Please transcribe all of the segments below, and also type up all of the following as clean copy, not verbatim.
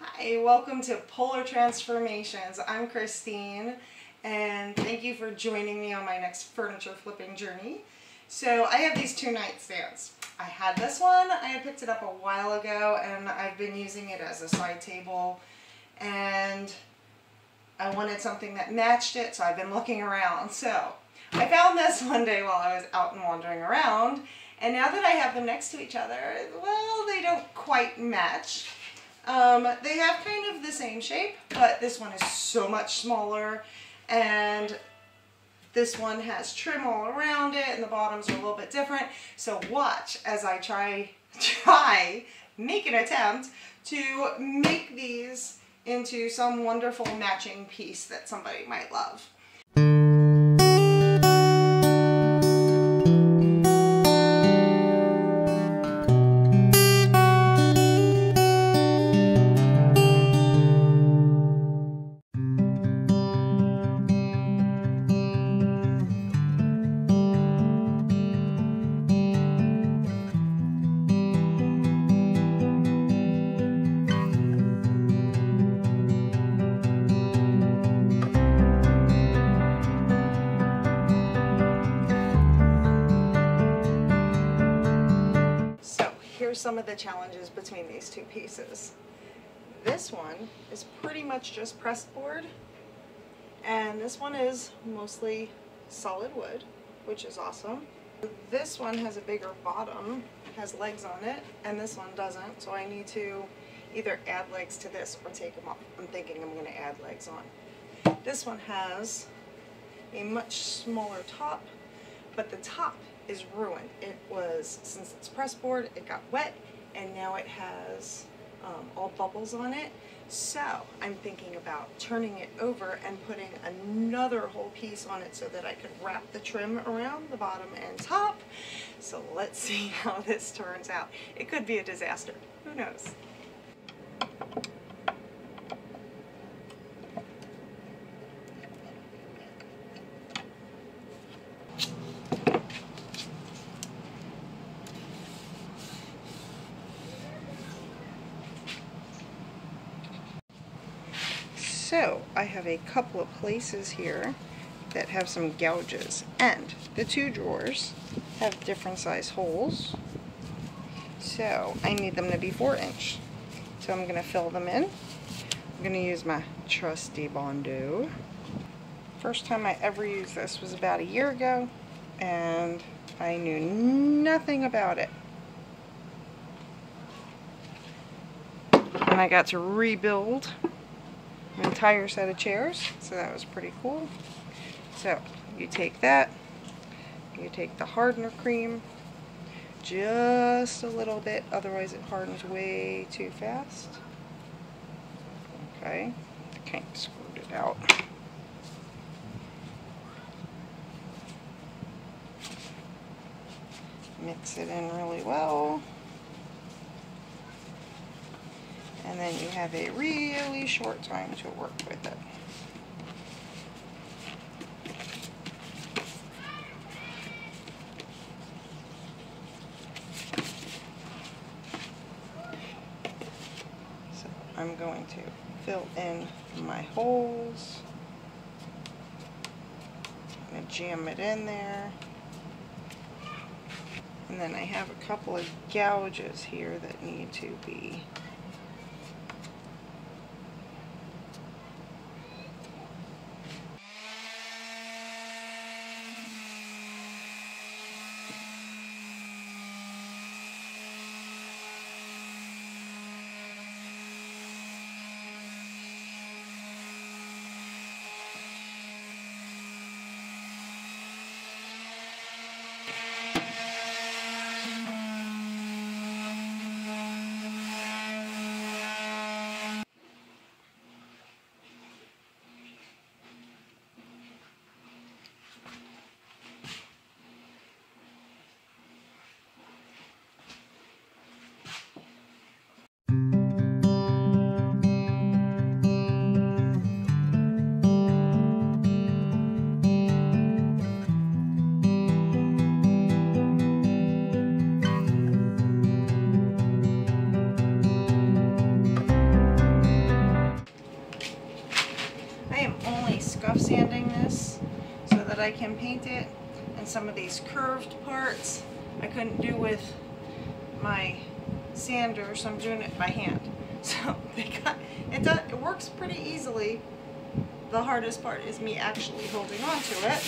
Hi, welcome to Polar Transformations. I'm Christine, and thank you for joining me on my next furniture flipping journey. So I have these two nightstands. I had this one, I had picked it up a while ago, and I've been using it as a side table, and I wanted something that matched it, so I've been looking around. So I found this one day while I was out and wandering around, and now that I have them next to each other, well, they don't quite match. They have kind of the same shape, but this one is so much smaller, and this one has trim all around it, and the bottoms are a little bit different. So watch as I make an attempt to make these into some wonderful matching piece that somebody might love. Here's some of the challenges between these two pieces. This one is pretty much just pressed board, and this one is mostly solid wood, which is awesome. This one has a bigger bottom, has legs on it, and this one doesn't, so I need to either add legs to this or take them off. I'm thinking I'm going to add legs on. This one has a much smaller top, but the top is ruined. It was, since it's pressed board, it got wet, and now it has all bubbles on it. So I'm thinking about turning it over and putting another whole piece on it so that I could wrap the trim around the bottom and top. So let's see how this turns out. It could be a disaster. Who knows? So I have a couple of places here that have some gouges, and the two drawers have different size holes, so I need them to be 4-inch. So I'm going to fill them in. I'm going to use my trusty Bondo. First time I ever used this was about a year ago, and I knew nothing about it. And I got to rebuild an entire set of chairs, so that was pretty cool. So you take that, you take the hardener cream, just a little bit, otherwise it hardens way too fast. Okay, I kind of squirt it out. Mix it in really well. And then you have a really short time to work with it. So I'm going to fill in my holes. I'm going to jam it in there. And then I have a couple of gouges here that need to be rough sanding this so that I can paint it. And some of these curved parts I couldn't do with my sander, so I'm doing it by hand. So it works pretty easily. The hardest part is me actually holding on to it.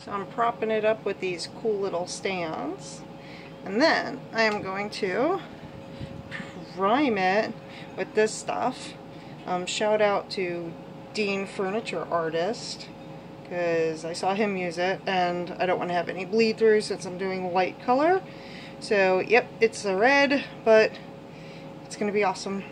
So I'm propping it up with these cool little stands. And then I am going to prime it with this stuff. Shout out to Dean Furniture Artist, because I saw him use it and I don't want to have any bleed through since I'm doing light color. So yep, it's a red, but it's going to be awesome.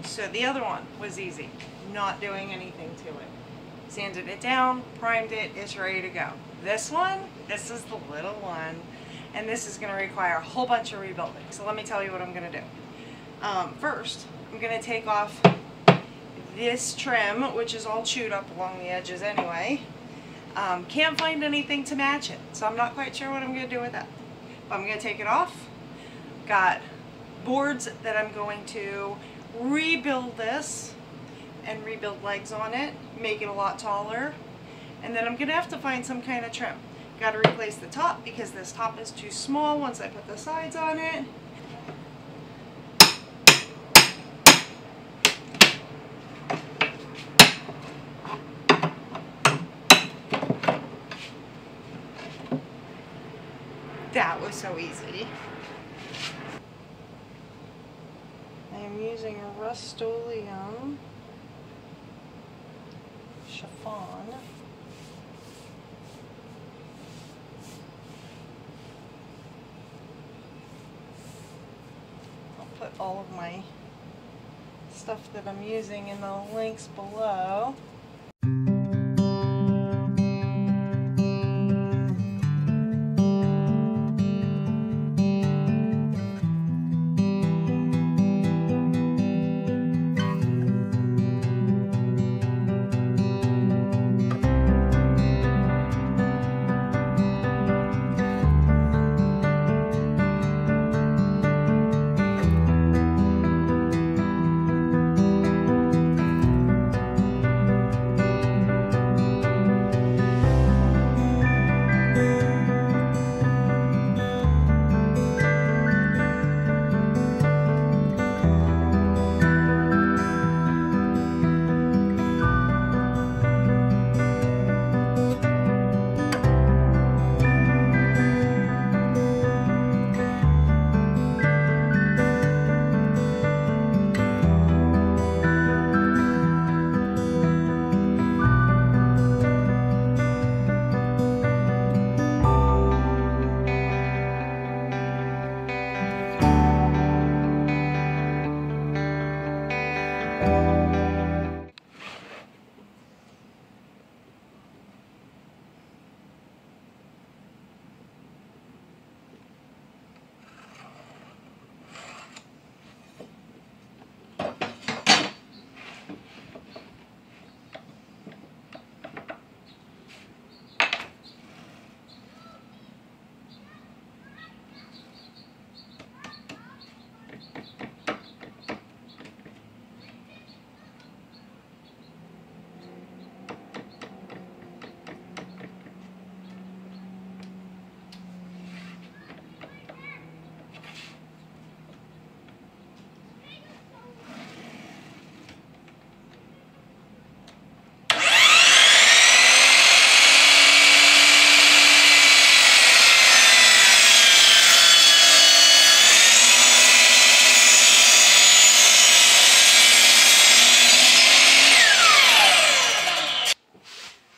So the other one was easy, not doing anything to it. Sanded it down, primed it, it's ready to go. This one, this is the little one, and this is going to require a whole bunch of rebuilding. So let me tell you what I'm going to do. First, I'm going to take off this trim, which is all chewed up along the edges anyway. Can't find anything to match it, so I'm not quite sure what I'm going to do with that. But I'm going to take it off. Got boards that I'm going to rebuild this and rebuild legs on it, make it a lot taller, and then I'm gonna have to find some kind of trim. Got to replace the top because this top is too small once I put the sides on it. That was so easy. I'm using Rustoleum chiffon. I'll put all of my stuff that I'm using in the links below.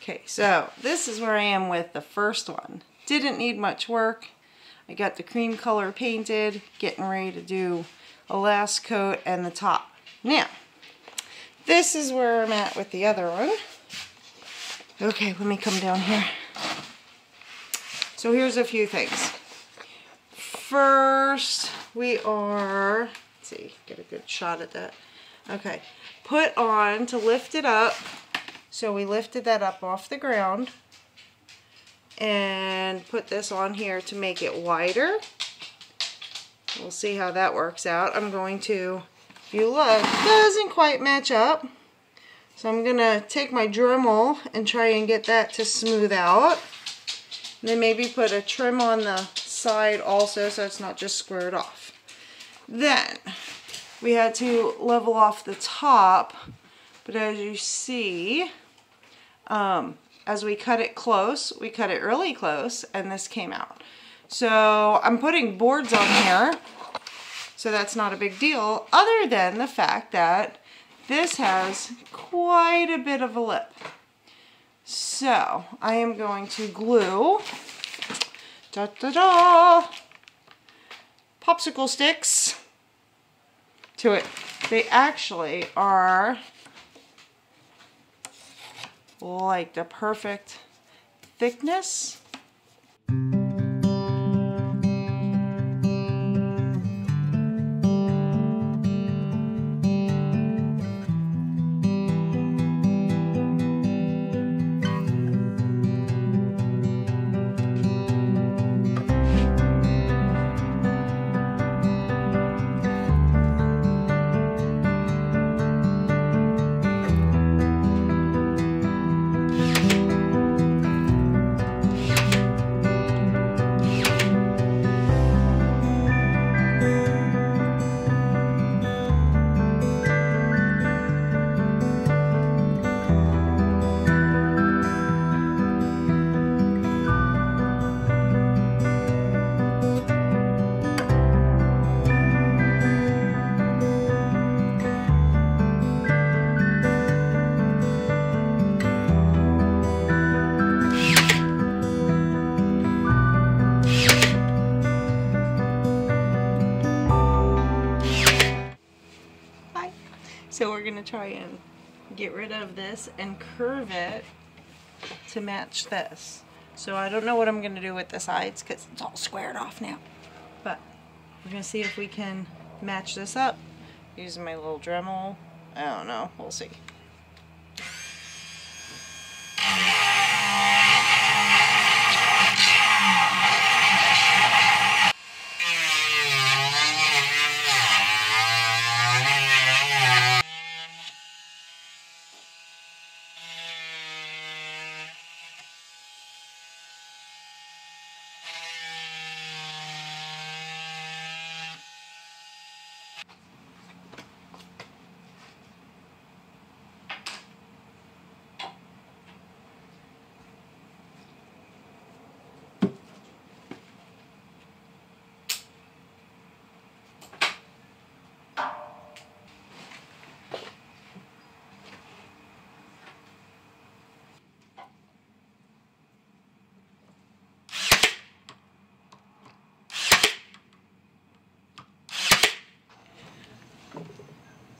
Okay, so this is where I am with the first one. Didn't need much work. I got the cream color painted, getting ready to do a last coat and the top. Now, this is where I'm at with the other one. Okay, let me come down here. So here's a few things. First, we are, let's see, get a good shot at that. Okay, put on to lift it up. So we lifted that up off the ground and put this on here to make it wider. We'll see how that works out. I'm going to, if you look, it doesn't quite match up. So I'm gonna take my Dremel and try and get that to smooth out. And then maybe put a trim on the side also so it's not just squared off. Then we had to level off the top, but as you see, as we cut it close, we cut it really close, and this came out. So I'm putting boards on here, so that's not a big deal, other than the fact that this has quite a bit of a lip. So I am going to glue popsicle sticks to it. They actually are like the perfect thickness. So we're going to try and get rid of this and curve it to match this. So I don't know what I'm going to do with the sides because it's all squared off now. But we're going to see if we can match this up using my little Dremel. I don't know. We'll see.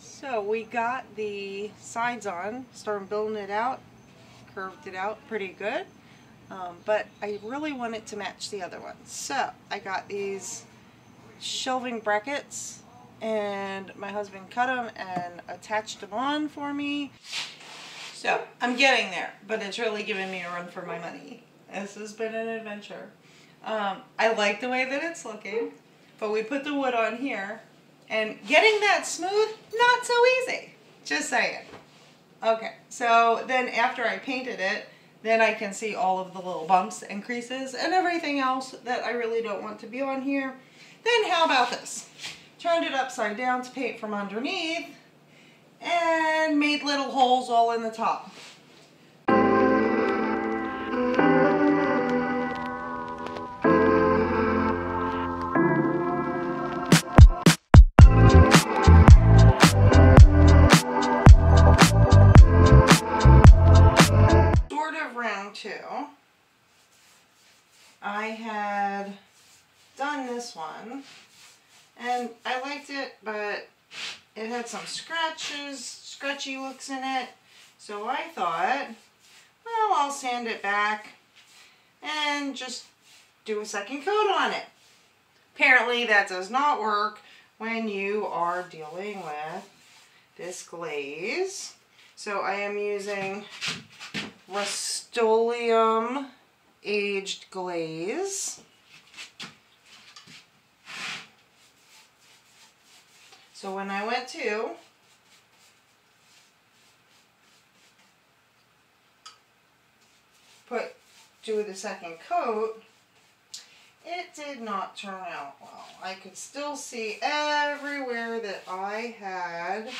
So we got the sides on, started building it out, curved it out pretty good, but I really want it to match the other ones. So I got these shelving brackets and my husband cut them and attached them on for me. So I'm getting there, but it's really giving me a run for my money. This has been an adventure. I like the way that it's looking, but we put the wood on here. And getting that smooth, not so easy. Just saying. Okay, so then after I painted it, then I can see all of the little bumps and creases and everything else that I really don't want to be on here. Then how about this? Turned it upside down to paint from underneath and made little holes all in the top. I had done this one and I liked it, but it had some scratchy looks in it. So I thought, well, I'll sand it back and just do a second coat on it. Apparently that does not work when you are dealing with this glaze. So I am using Rustoleum aged glaze. So when I went to do the second coat, it did not turn out well. I could still see everywhere that I had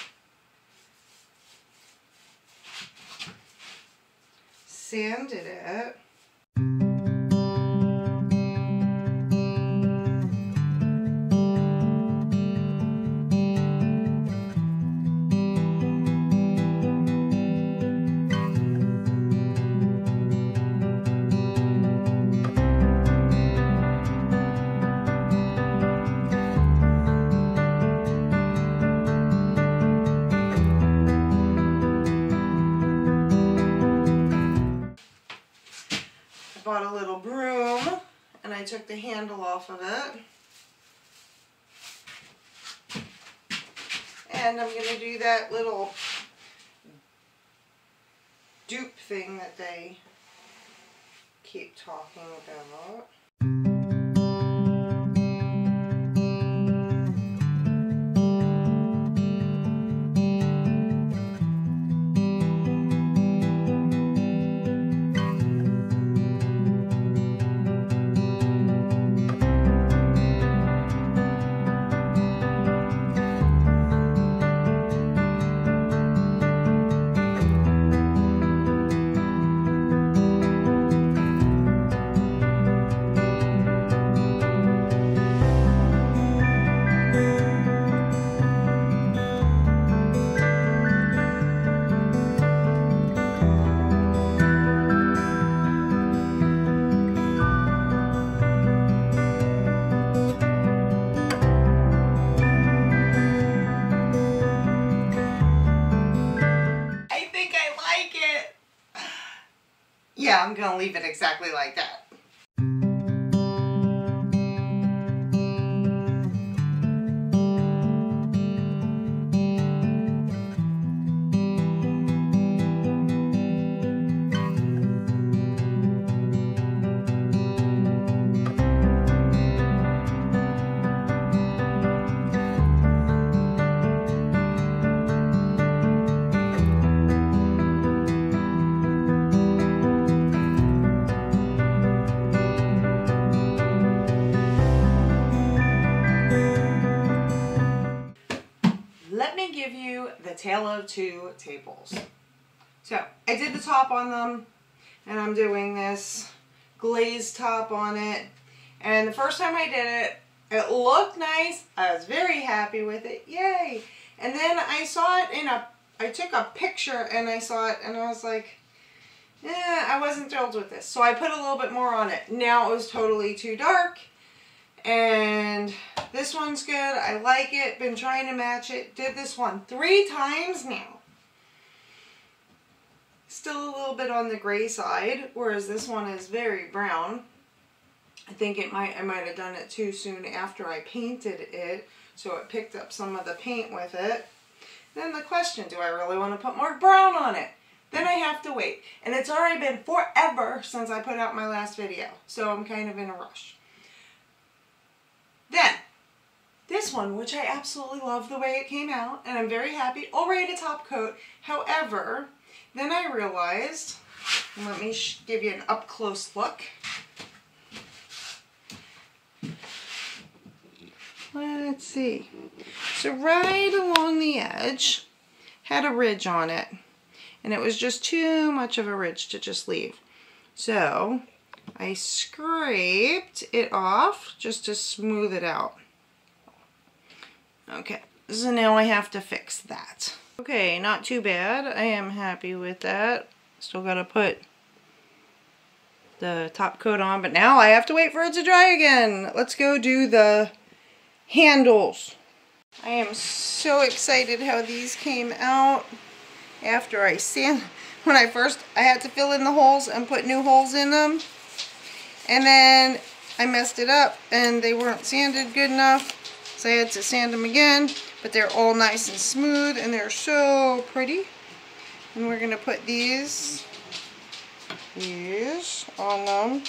sanded it. Bought a little broom and I took the handle off of it, and I'm going to do that little dupe thing that they keep talking about. Yeah, I'm gonna leave it exactly like that. Let me give you the tale of two tables. So I did the top on them, and I'm doing this glazed top on it. And the first time I did it, it looked nice. I was very happy with it. Yay! And then I saw it I took a picture and I saw it and I was like, I wasn't thrilled with this. So I put a little bit more on it. Now it was totally too dark. And this one's good. I like it. Been trying to match it. Did this one 3 times now. Still a little bit on the gray side, whereas this one is very brown. I think I might have done it too soon after I painted it, so it picked up some of the paint with it. Then the question, do I really want to put more brown on it? Then I have to wait. And it's already been forever since I put out my last video, so I'm kind of in a rush. Then, this one, which I absolutely love the way it came out, and I'm very happy, all ready to top coat. However, then I realized, let me give you an up close look. Let's see. So right along the edge, had a ridge on it, and it was just too much of a ridge to just leave. So I scraped it off just to smooth it out. Okay, so now I have to fix that. Okay, not too bad. I am happy with that. Still gotta put the top coat on, but now I have to wait for it to dry again. Let's go do the handles. I am so excited how these came out after I sand. When I had to fill in the holes and put new holes in them, and then I messed it up and they weren't sanded good enough, so I had to sand them again, but they're all nice and smooth and they're so pretty. And we're gonna put these on them.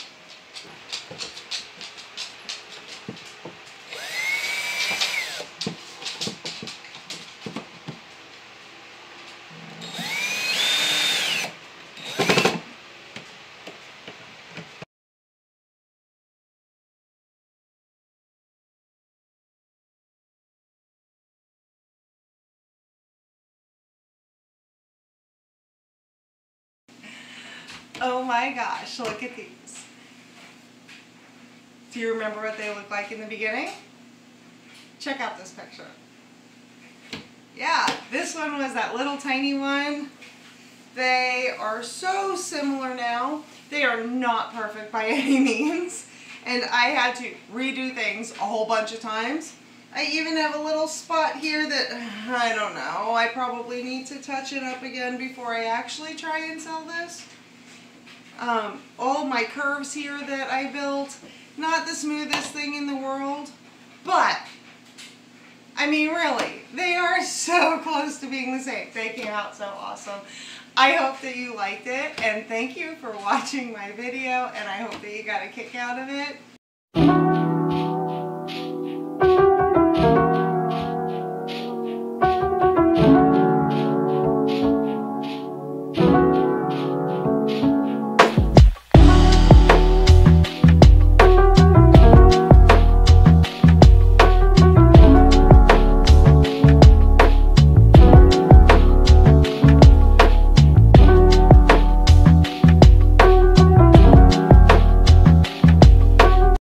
Oh my gosh, look at these. Do you remember what they looked like in the beginning? Check out this picture. Yeah, this one was that little tiny one. They are so similar now. They are not perfect by any means. And I had to redo things a whole bunch of times. I even have a little spot here that, I don't know, I probably need to touch it up again before I actually try and sell this. All my curves here that I built, not the smoothest thing in the world, but, I mean really, they are so close to being the same. They came out so awesome. I hope that you liked it, and thank you for watching my video, and I hope that you got a kick out of it.